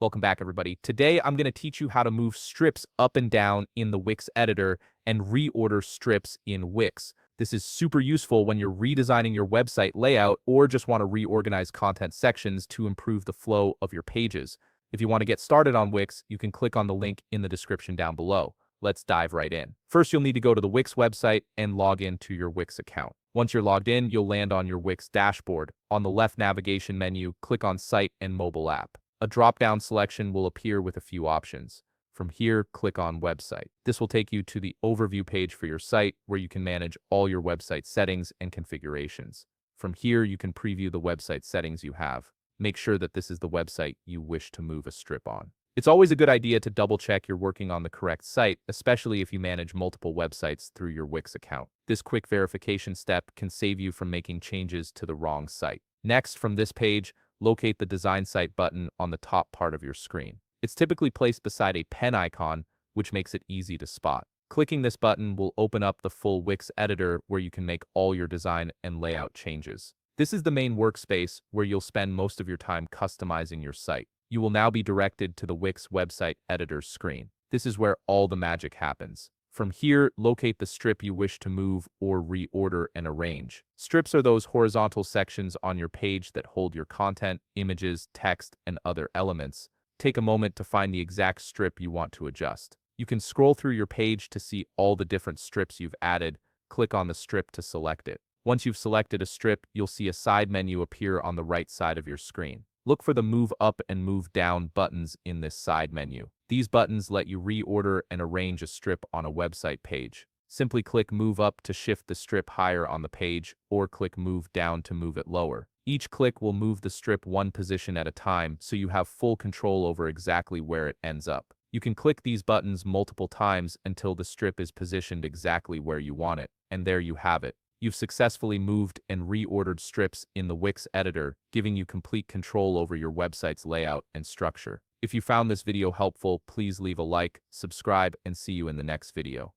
Welcome back, everybody. Today, I'm going to teach you how to move strips up and down in the Wix editor and reorder strips in Wix. This is super useful when you're redesigning your website layout or just want to reorganize content sections to improve the flow of your pages. If you want to get started on Wix, you can click on the link in the description down below. Let's dive right in. First, you'll need to go to the Wix website and log into your Wix account. Once you're logged in, you'll land on your Wix dashboard. On the left navigation menu, click on Site and Mobile App. A drop-down selection will appear with a few options. From here, click on Website. This will take you to the overview page for your site, where you can manage all your website settings and configurations. From here, you can preview the website settings you have. Make sure that this is the website you wish to move a strip on. It's always a good idea to double-check you're working on the correct site, especially if you manage multiple websites through your Wix account. This quick verification step can save you from making changes to the wrong site. Next, from this page, locate the Design Site button on the top part of your screen. It's typically placed beside a pen icon, which makes it easy to spot. Clicking this button will open up the full Wix editor where you can make all your design and layout changes. This is the main workspace where you'll spend most of your time customizing your site. You will now be directed to the Wix website editor screen. This is where all the magic happens. From here, locate the strip you wish to move or reorder and arrange. Strips are those horizontal sections on your page that hold your content, images, text, and other elements. Take a moment to find the exact strip you want to adjust. You can scroll through your page to see all the different strips you've added. Click on the strip to select it. Once you've selected a strip, you'll see a side menu appear on the right side of your screen. Look for the Move Up and Move Down buttons in this side menu. These buttons let you reorder and arrange a strip on a website page. Simply click Move Up to shift the strip higher on the page, or click Move Down to move it lower. Each click will move the strip one position at a time, so you have full control over exactly where it ends up. You can click these buttons multiple times until the strip is positioned exactly where you want it, and there you have it. You've successfully moved and reordered strips in the Wix editor, giving you complete control over your website's layout and structure. If you found this video helpful, please leave a like, subscribe, and see you in the next video.